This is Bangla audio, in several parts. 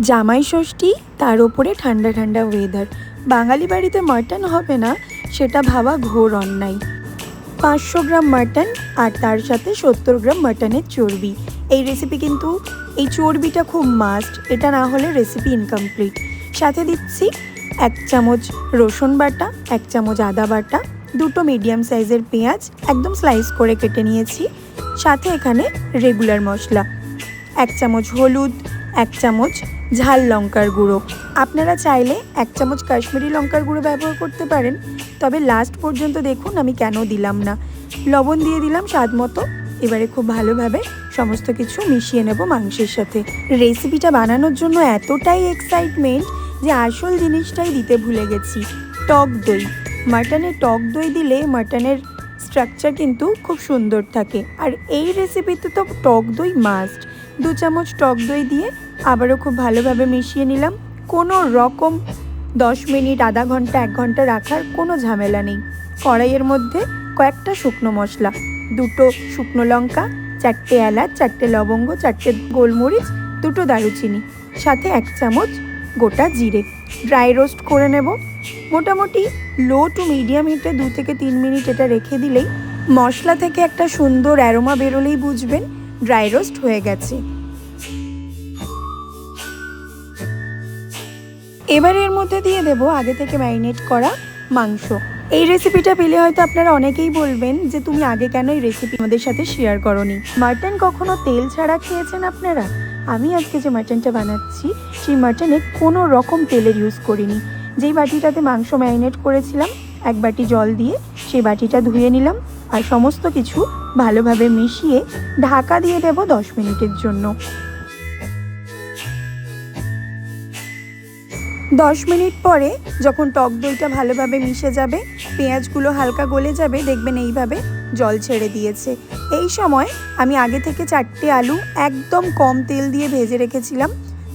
জামাই ষষ্ঠী, তার ওপরে ঠান্ডা ঠান্ডা ওয়েদার। বাঙালি বাড়িতে মাটন হবে না সেটা ভাবা ঘোর অন্যায়। 500 গ্রাম মাটন আর তার সাথে 70 গ্রাম মাটনের চর্বি। এই রেসিপি কিন্তু এই চর্বিটা খুব মাস্ট, এটা না হলে রেসিপি ইনকমপ্লিট। সাথে দিচ্ছি 1 চামচ রসুন বাটা, 1 চামচ আদা বাটা, 2টো মিডিয়াম সাইজের পেঁয়াজ একদম স্লাইস করে কেটে নিয়েছি। সাথে এখানে রেগুলার মশলা, 1 চামচ হলুদ, 1 চামচ ঝাল লঙ্কার গুঁড়ো। আপনারা চাইলে 1 চামচ কাশ্মীরি লঙ্কার গুঁড়ো ব্যবহার করতে পারেন, তবে লাস্ট পর্যন্ত দেখুন আমি কেন দিলাম না। লবণ দিয়ে দিলাম স্বাদ মতো। এবারে খুব ভালোভাবে সমস্ত কিছু মিশিয়ে নেব মাংসের সাথে। রেসিপিটা বানানোর জন্য এতটাই এক্সাইটমেন্ট যে আসল জিনিসটাই দিতে ভুলে গেছি, টক দই। মাটনে টক দই দিলে মাটনের স্ট্রাকচার কিন্তু খুব সুন্দর থাকে, আর এই রেসিপিতে তো টক দই মাস্ট। 2 চামচ টক দই দিয়ে আবারও খুব ভালোভাবে মিশিয়ে নিলাম। কোনো রকম 10 মিনিট, আধা ঘন্টা, 1 ঘন্টা রাখার কোনো ঝামেলা নেই। কড়াইয়ের মধ্যে কয়েকটা শুকনো মশলা, 2টো শুকনো লঙ্কা, 4টে এলাচ, 4টে লবঙ্গ, 4টে গোলমরিচ, 2টো দারুচিনি, সাথে 1 চামচ গোটা জিরে ড্রাই রোস্ট করে নেব। মোটামুটি লো টু মিডিয়াম হিটে 2 থেকে 3 মিনিট এটা রেখে দিলেই মশলা থেকে একটা সুন্দর অ্যারোমা বেরোলেই বুঝবেন ড্রাই রোস্ট হয়ে গেছে। এবার এর মধ্যে দিয়ে দেব আগে থেকে ম্যারিনেট করা মাংস। এই রেসিপিটা পেলে হয়তো আপনারা অনেকেই বলবেন যে তুমি আগে কেন এই রেসিপি আমাদের সাথে শেয়ার করোনি। মাটন কখনো তেল ছাড়া খেয়েছেন আপনারা? আমি আজকে যে মাটনটা বানাচ্ছি সেই মাটনে কোনো রকম তেলের ইউজ করিনি। যেই বাটিটাতে মাংস ম্যারিনেট করেছিলাম 1 বাটি জল দিয়ে সেই বাটিটা ধুয়ে নিলাম, আর সমস্ত কিছু ভালোভাবে মিশিয়ে ঢাকা দিয়ে দেব 10 মিনিটের জন্য। 10 মিনিট পরে যখন টক দইটা ভালোভাবে মিশে যাবে, পেঁয়াজগুলো হালকা গলে যাবে, দেখবেন এইভাবে জল ছেড়ে দিয়েছে। এই সময় আমি আগে থেকে 4টে আলু একদম কম তেল দিয়ে ভেজে রেখেছিলাম,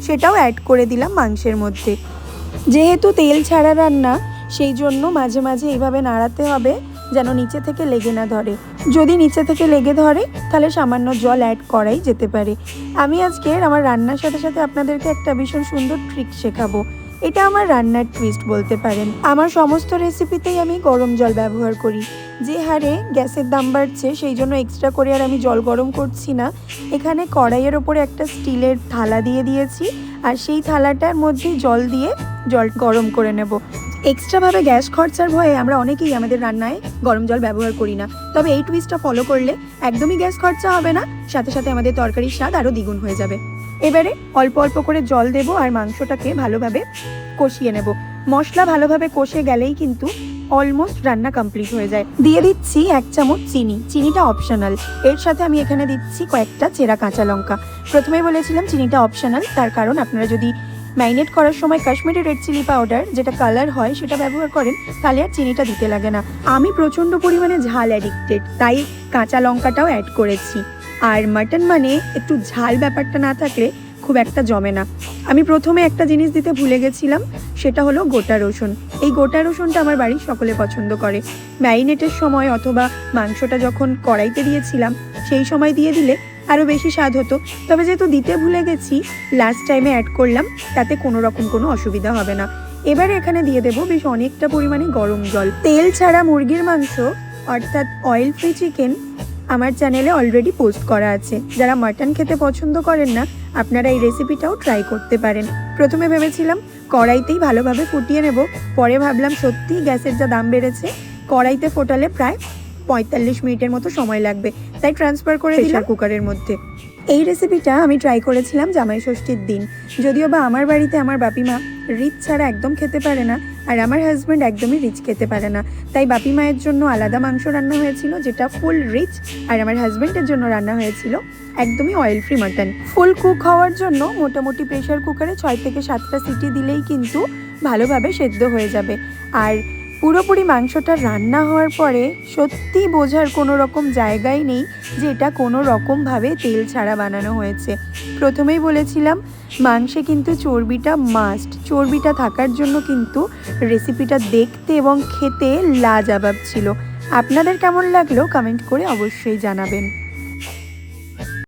সেটাও অ্যাড করে দিলাম মাংসের মধ্যে। যেহেতু তেল ছাড়া রান্না, সেই জন্য মাঝে মাঝে এইভাবে নাড়াতে হবে যেন নিচে থেকে লেগে না ধরে। যদি নিচে থেকে লেগে ধরে তাহলে সামান্য জল অ্যাড করাই যেতে পারে। আমি আজকে আমার রান্নার সাথে সাথে আপনাদেরকে একটা ভীষণ সুন্দর ট্রিক শেখাবো। এটা আমার রান্নার টুইস্ট বলতে পারেন। আমার সমস্ত রেসিপিতেই আমি গরম জল ব্যবহার করি। যে হারে গ্যাসের দাম বাড়ছে সেই জন্য এক্সট্রা করে আর আমি জল গরম করছি না। এখানে কড়াইয়ের ওপরে একটা স্টিলের থালা দিয়ে দিয়েছি, আর সেই থালাটার মধ্যে জল দিয়ে জল গরম করে নেব। এক্সট্রাভাবে গ্যাস খরচার ভয়ে আমরা অনেকেই আমাদের রান্নায় গরম জল ব্যবহার করি না, তবে এই টুইস্টটা ফলো করলে একদমই গ্যাস খরচা হবে না, সাথে সাথে আমাদের তরকারির স্বাদ আরও দ্বিগুণ হয়ে যাবে। এবারে অল্প অল্প করে জল দেব আর মাংসটাকে ভালোভাবে কষিয়ে নেব। মশলা ভালোভাবে কষে গেলেই কিন্তু অলমোস্ট রান্না কমপ্লিট হয়ে যায়। দিয়ে দিচ্ছি 1 চামচ চিনি। চিনিটা অপশনাল। এর সাথে আমি এখানে দিচ্ছি কয়েকটা চেরা কাঁচা লঙ্কা। প্রথমেই বলেছিলাম চিনিটা অপশনাল, তার কারণ আপনারা যদি ম্যারিনেট করার সময় কাশ্মীরি রেড চিলি পাউডার যেটা কালার হয় সেটা ব্যবহার করেন তাহলে আর চিনিটা দিতে লাগে না। আমি প্রচণ্ড পরিমাণে ঝাল অ্যাডিক্টেড, তাই কাঁচা লঙ্কাটাও অ্যাড করেছি। আর মাটন মানে একটু ঝাল ব্যাপারটা না থাকলে খুব একটা জমে না। আমি প্রথমে একটা জিনিস দিতে ভুলে গেছিলাম, সেটা হলো গোটা রসুন। এই গোটা রসুনটা আমার বাড়ির সকলে পছন্দ করে। ম্যারিনেটের সময় অথবা মাংসটা যখন কড়াইতে দিয়েছিলাম সেই সময় দিয়ে দিলে আরও বেশি স্বাদ হতো, তবে যেহেতু দিতে ভুলে গেছি লাস্ট টাইমে অ্যাড করলাম, তাতে কোনো রকম কোনো অসুবিধা হবে না। এবারে এখানে দিয়ে দেবো বেশ অনেকটা পরিমাণে গরম জল। তেল ছাড়া মুরগির মাংস অর্থাৎ অয়েল ফ্রি চিকেন আমার চ্যানেলে অলরেডি পোস্ট করা আছে। যারা মাটন খেতে পছন্দ করেন না আপনারা এই রেসিপিটাও ট্রাই করতে পারেন। প্রথমে ভেবেছিলাম কড়াইতেই ভালোভাবে ফুটিয়ে নেব, পরে ভাবলাম সত্যিই গ্যাসের যা দাম বেড়েছে, কড়াইতে ফোটালে প্রায় 45 মিনিটের মতো সময় লাগবে, তাই ট্রান্সফার করে প্রেসার কুকারের মধ্যে। এই রেসিপিটা আমি ট্রাই করেছিলাম জামাই ষষ্ঠীর দিন। যদিও বা আমার বাড়িতে আমার বাপিমা রিচ ছাড়া একদম খেতে পারে না, আর আমার হাজব্যান্ড একদমই রিচ খেতে পারে না, তাই বাপি মায়ের জন্য আলাদা মাংস রান্না হয়েছিল যেটা ফুল রিচ, আর আমার হাজব্যান্ডের জন্য রান্না হয়েছিল একদমই অয়েল ফ্রি মাটন। ফুল কুক হওয়ার জন্য মোটামুটি প্রেসার কুকারে 6 থেকে 7টা সিটি দিলেই কিন্তু ভালোভাবে সেদ্ধ হয়ে যাবে। আর পুরোপুরি মাংসটা রান্না হওয়ার পরে সত্যি বোঝার কোনো রকম জায়গাই নেই যে এটা কোনো রকমভাবে তেল ছাড়া বানানো হয়েছে। প্রথমেই বলেছিলাম মাংসে কিন্তু চর্বিটা মাস্ট। চর্বিটা থাকার জন্য কিন্তু রেসিপিটা দেখতে এবং খেতে লাজবাব ছিল। আপনাদের কেমন লাগলো কমেন্ট করে অবশ্যই জানাবেন।